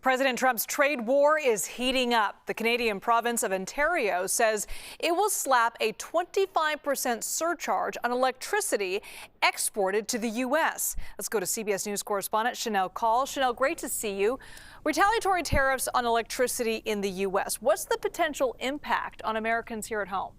President Trump's trade war is heating up. The Canadian province of Ontario says it will slap a 25% surcharge on electricity exported to the U.S. Let's go to CBS News correspondent Shanelle Kaul. Shanelle, great to see you. Retaliatory tariffs on electricity in the U.S. What's the potential impact on Americans here at home?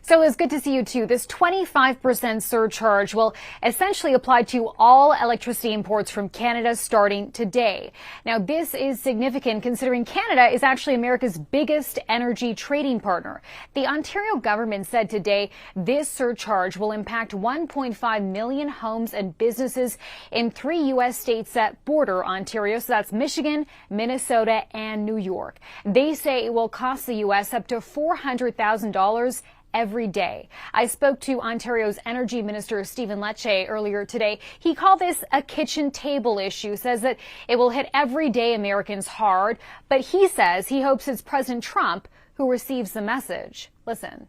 So it's good to see you, too. This 25% surcharge will essentially apply to all electricity imports from Canada starting today. Now, this is significant considering Canada is actually America's biggest energy trading partner. The Ontario government said today this surcharge will impact 1.5 million homes and businesses in 3 U.S. states that border Ontario. So that's Michigan, Minnesota, and New York. They say it will cost the U.S. up to $400,000 every day. I spoke to Ontario's Energy Minister Stephen Lecce earlier today. He called this a kitchen table issue, says that it will hit everyday Americans hard, but he says he hopes it's President Trump who receives the message. Listen.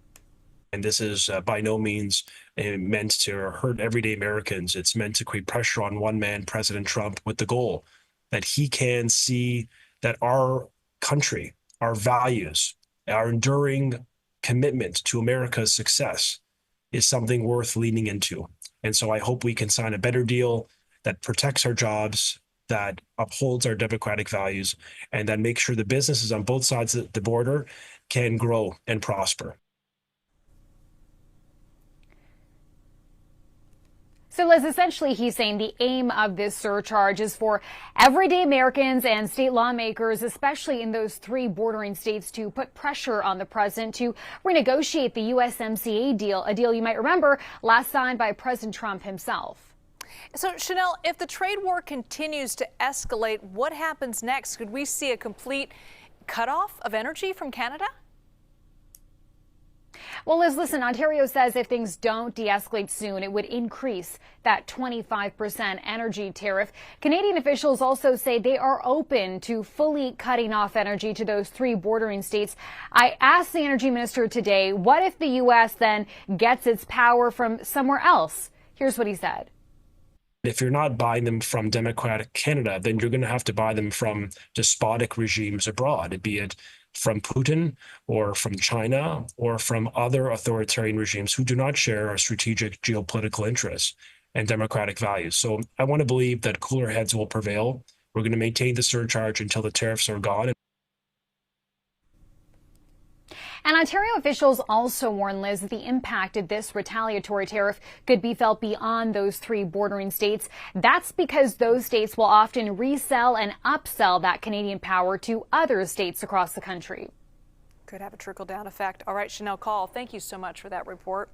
And this is by no means meant to hurt everyday Americans. It's meant to create pressure on one man, President Trump, with the goal that he can see that our country, our values, our enduring commitment to America's success is something worth leaning into. And so I hope we can sign a better deal that protects our jobs, that upholds our democratic values, and that makes sure the businesses on both sides of the border can grow and prosper. So, Liz, essentially he's saying the aim of this surcharge is for everyday Americans and state lawmakers, especially in those 3 bordering states, to put pressure on the president to renegotiate the USMCA deal, a deal you might remember last signed by President Trump himself. So, Shanelle, if the trade war continues to escalate, what happens next? Could we see a complete cutoff of energy from Canada? Well, Liz, listen, Ontario says if things don't de-escalate soon, it would increase that 25% energy tariff. Canadian officials also say they are open to fully cutting off energy to those 3 bordering states. I asked the energy minister today, what if the U.S. then gets its power from somewhere else? Here's what he said. If you're not buying them from democratic Canada, then you're going to have to buy them from despotic regimes abroad, be it from Putin or from China or from other authoritarian regimes who do not share our strategic geopolitical interests and democratic values. So I want to believe that cooler heads will prevail. We're going to maintain the surcharge until the tariffs are gone. And Ontario officials also warn, Liz, that the impact of this retaliatory tariff could be felt beyond those 3 bordering states. That's because those states will often resell and upsell that Canadian power to other states across the country. Could have a trickle-down effect. All right, Shanelle Kaul, thank you so much for that report.